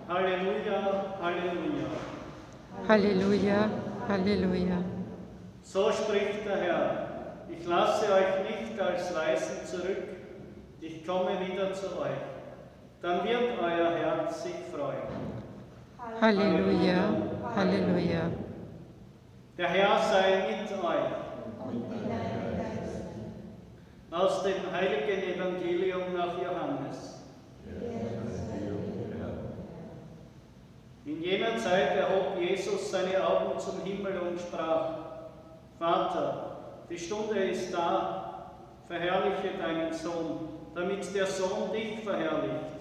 Halleluja, Halleluja. Halleluja, Halleluja. So spricht der Herr, ich lasse euch nicht als Weisen zurück, ich komme wieder zu euch. Dann wird euer Herz sich freuen. Halleluja, Halleluja. Der Herr sei mit euch. Aus dem heiligen Evangelium nach Johannes. In jener Zeit erhob Jesus seine Augen zum Himmel und sprach: Vater, die Stunde ist da, verherrliche deinen Sohn, damit der Sohn dich verherrlicht.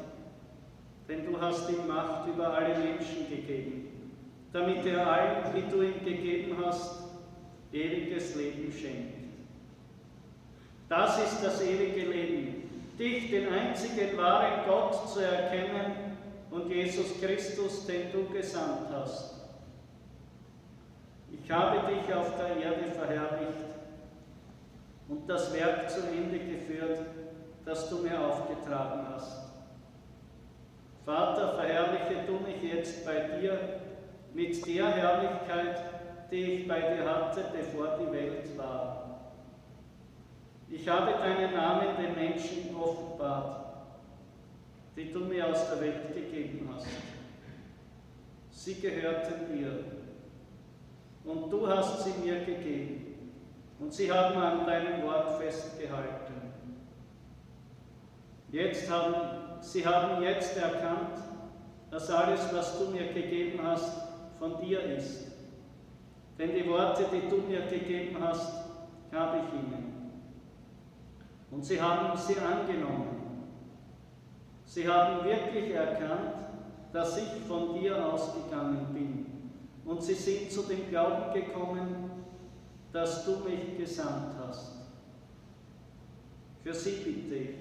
Denn du hast ihm Macht über alle Menschen gegeben, damit er allen, die du ihm gegeben hast, ewiges Leben schenkt. Das ist das ewige Leben, dich, den einzigen wahren Gott, zu erkennen und Jesus Christus, den du gesandt hast. Ich habe dich auf der Erde verherrlicht und das Werk zu Ende geführt, das du mir aufgetragen hast. Vater, verherrliche du mich jetzt bei dir mit der Herrlichkeit, die ich bei dir hatte, bevor die Welt war. Ich habe deinen Namen den Menschen offenbart, die du mir aus der Welt gegeben hast. Sie gehörten dir, und du hast sie mir gegeben, und sie haben an deinem Wort festgehalten. Sie haben jetzt erkannt, dass alles, was du mir gegeben hast, von dir ist. Denn die Worte, die du mir gegeben hast, habe ich ihnen. Und sie haben sie angenommen. Sie haben wirklich erkannt, dass ich von dir ausgegangen bin. Und sie sind zu dem Glauben gekommen, dass du mich gesandt hast. Für sie bitte ich.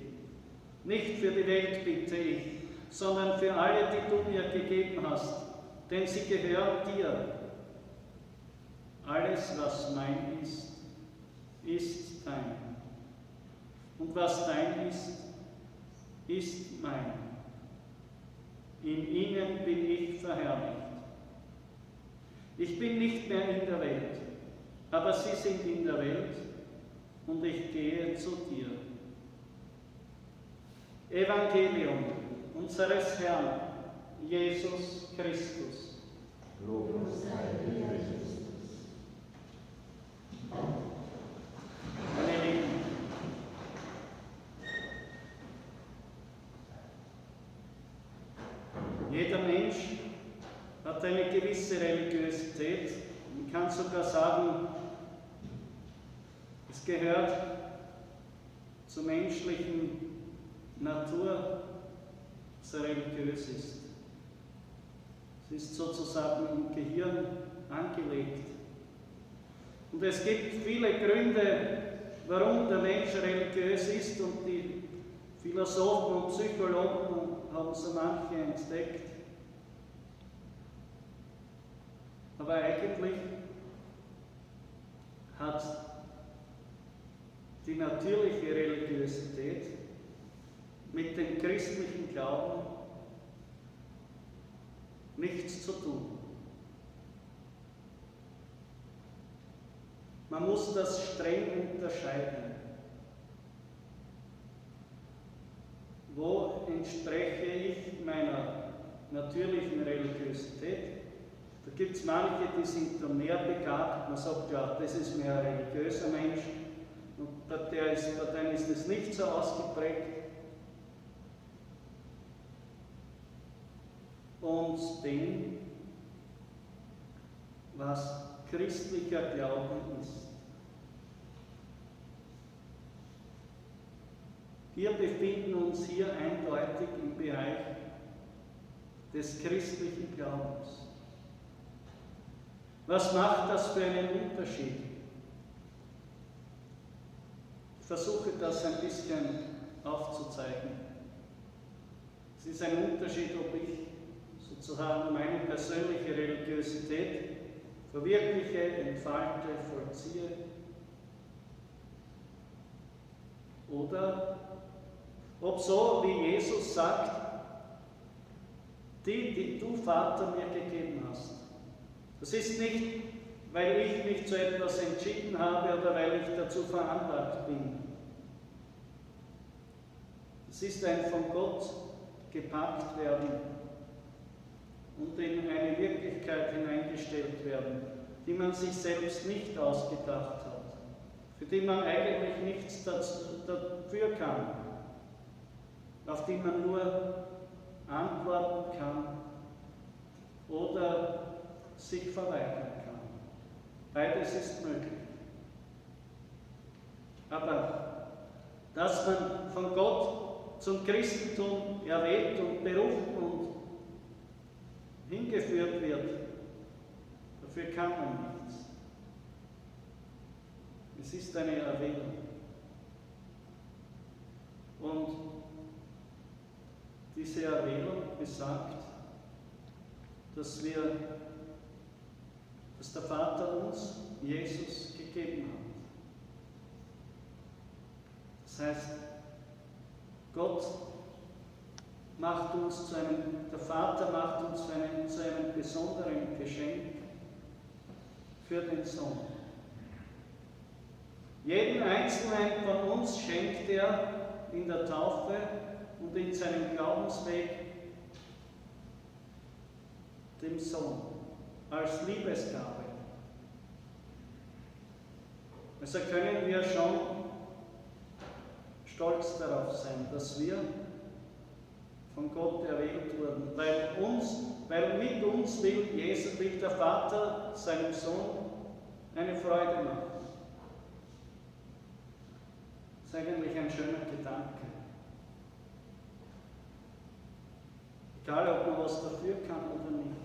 Nicht für die Welt bitte ich, sondern für alle, die du mir gegeben hast, denn sie gehören dir. Alles, was mein ist, ist dein. Und was dein ist mein. In ihnen bin ich verherrlicht. Ich bin nicht mehr in der Welt, aber sie sind in der Welt und ich gehe zu dir. Evangelium unseres Herrn, Jesus Christus. Lob sei dir, Christus. Meine Lieben, jeder Mensch hat eine gewisse Religiosität. Man kann sogar sagen, es gehört zur menschlichen Natur, dass er religiös ist. Es ist sozusagen im Gehirn angelegt. Und es gibt viele Gründe, warum der Mensch religiös ist, und die Philosophen und Psychologen haben so manche entdeckt. Aber eigentlich hat die natürliche Religiosität mit dem christlichen Glauben nichts zu tun. Man muss das streng unterscheiden. Wo entspreche ich meiner natürlichen Religiosität? Da gibt es manche, die sind da mehr begabt. Man sagt, ja, das ist mehr ein religiöser Mensch. Und bei denen ist es nicht so ausgeprägt. Und dem, was christlicher Glauben ist. Wir befinden uns hier eindeutig im Bereich des christlichen Glaubens. Was macht das für einen Unterschied? Ich versuche das ein bisschen aufzuzeigen. Es ist ein Unterschied, ob ich sozusagen meine persönliche Religiosität verwirkliche, entfalte, vollziehe, oder ob so, wie Jesus sagt, die du, Vater, mir gegeben hast. Das ist nicht, weil ich mich zu etwas entschieden habe oder weil ich dazu veranlagt bin. Es ist ein von Gott gepackt werden und in eine Wirklichkeit hineingestellt werden, die man sich selbst nicht ausgedacht hat, für die man eigentlich nichts dafür kann, auf die man nur antworten kann oder sich verweigern kann. Beides ist möglich. Aber dass man von Gott zum Christentum erwählt und berufen und hingeführt wird, dafür kann man nichts. Es ist eine Erwählung. Und diese Erwählung besagt, dass der Vater uns Jesus gegeben hat. Das heißt, der Vater macht uns zu einem besonderen Geschenk für den Sohn. Jeden Einzelnen von uns schenkt er in der Taufe und in seinem Glaubensweg dem Sohn als Liebesgabe. Also können wir schon stolz darauf sein, dass wir von Gott erwählt wurden, weil mit uns will der Vater seinem Sohn eine Freude machen. Das ist eigentlich ein schöner Gedanke. Egal, ob man was dafür kann oder nicht.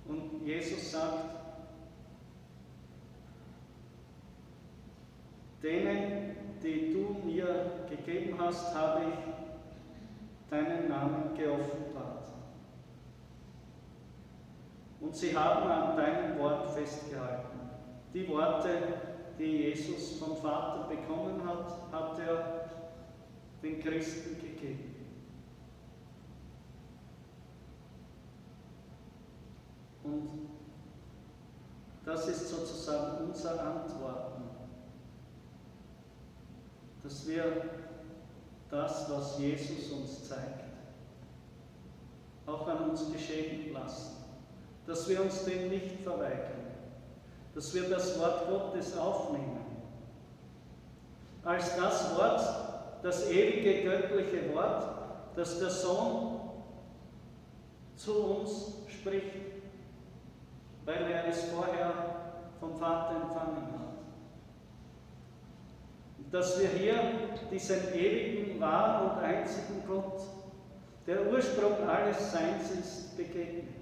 Und Jesus sagt, denen, die du mir gegeben hast, habe ich deinen Namen geoffenbart. Und sie haben an deinem Wort festgehalten. Die Worte, die Jesus vom Vater bekommen hat, hat er den Christen gegeben. Und das ist sozusagen unser Antworten, dass wir das, was Jesus uns zeigt, auch an uns geschehen lassen, dass wir uns dem nicht verweigern, dass wir das Wort Gottes aufnehmen, als das Wort, das ewige göttliche Wort, das der Sohn zu uns spricht, weil er es vorher vom Vater empfangen hat. Und dass wir hier diesen ewigen, wahren und einzigen Gott, der Ursprung alles Seins ist, begegnen.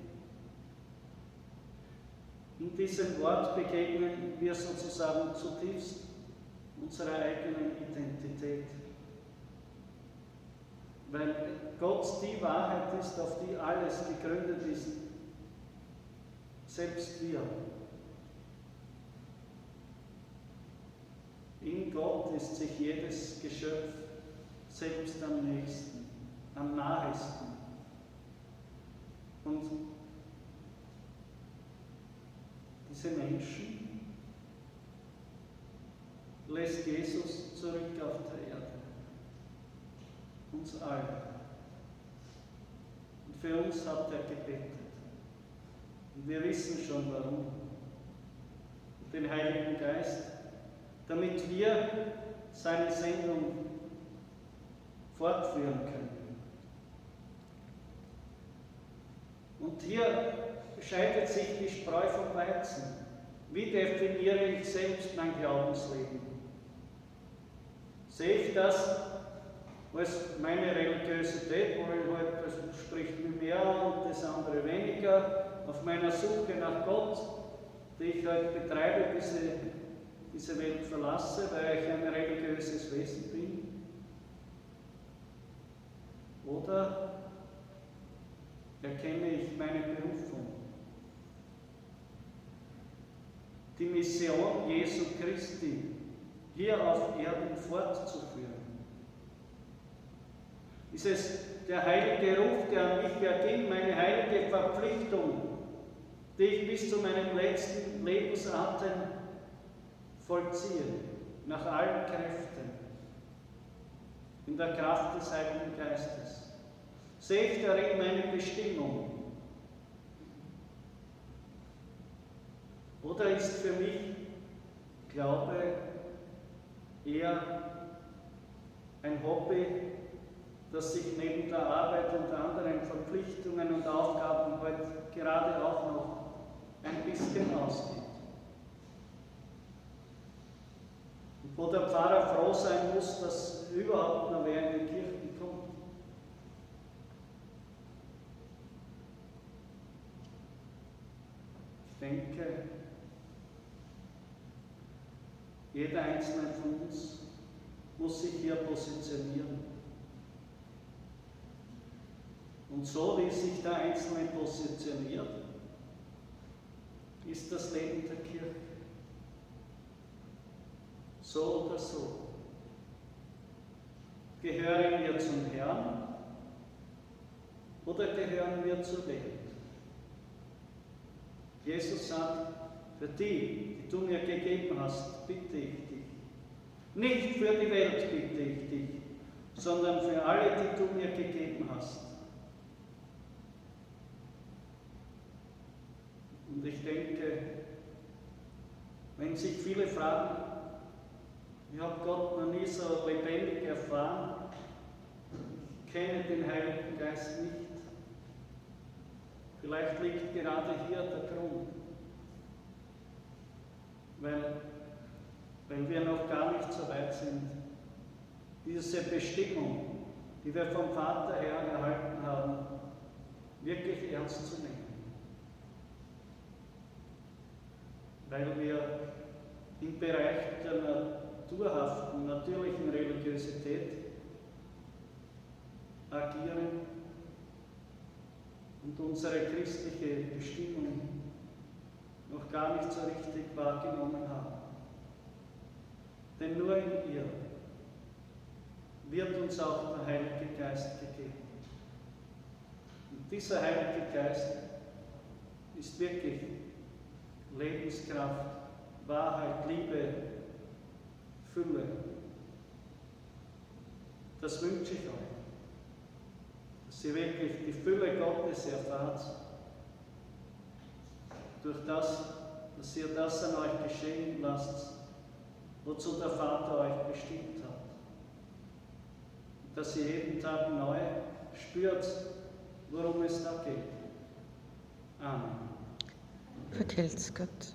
In diesem Wort begegnen wir sozusagen zutiefst unserer eigenen Identität. Weil Gott die Wahrheit ist, auf die alles gegründet ist, selbst wir. In Gott ist sich jedes Geschöpf selbst am nächsten, am nahesten. Und diese Menschen lässt Jesus zurück auf der Erde. Uns alle. Und für uns hat er gebetet. Und wir wissen schon warum. Den Heiligen Geist, damit wir seine Sendung fortführen können. Und hier scheidet sich die Spreu vom Weizen. Wie definiere ich selbst mein Glaubensleben? Sehe ich das als meine Religiosität, wo ich halt, das spricht mir mehr und das andere weniger, auf meiner Suche nach Gott, die ich halt betreibe, bis ich diese Welt verlasse, weil ich ein religiöses Wesen bin? Oder erkenne ich meine Berufung? Die Mission Jesu Christi hier auf Erden fortzuführen. Ist es der heilige Ruf, der an mich erging, meine heilige Verpflichtung, die ich bis zu meinem letzten Lebensatem vollziehe, nach allen Kräften, in der Kraft des Heiligen Geistes. Sehe ich darin meine Bestimmung? Oder ist für mich Glaube eher ein Hobby, das sich neben der Arbeit und anderen Verpflichtungen und Aufgaben heute gerade auch noch ein bisschen ausgeht? Und wo der Pfarrer froh sein muss, dass überhaupt noch wer in die Kirchen kommt. Ich denke, jeder Einzelne von uns muss sich hier positionieren. Und so wie sich der Einzelne positioniert, ist das Leben der Kirche. So oder so. Gehören wir zum Herrn oder gehören wir zur Welt? Jesus sagt, für die du mir gegeben hast, bitte ich dich. Nicht für die Welt bitte ich dich, sondern für alle, die du mir gegeben hast. Und ich denke, wenn sich viele fragen, ich habe Gott noch nie so lebendig erfahren, ich kenne den Heiligen Geist nicht. Vielleicht liegt gerade hier der Grund, weil wir noch gar nicht so weit sind, diese Bestimmung, die wir vom Vater her erhalten haben, wirklich ernst zu nehmen. Weil wir im Bereich der naturhaften, natürlichen Religiosität agieren und unsere christliche Bestimmung noch gar nicht so richtig wahrgenommen haben. Denn nur in ihr wird uns auch der Heilige Geist gegeben. Und dieser Heilige Geist ist wirklich Lebenskraft, Wahrheit, Liebe, Fülle. Das wünsche ich euch, dass ihr wirklich die Fülle Gottes erfahrt, durch das, dass ihr das an euch geschehen lasst, wozu der Vater euch bestimmt hat. Und dass ihr jeden Tag neu spürt, worum es da geht. Amen. Vergelt's Gott.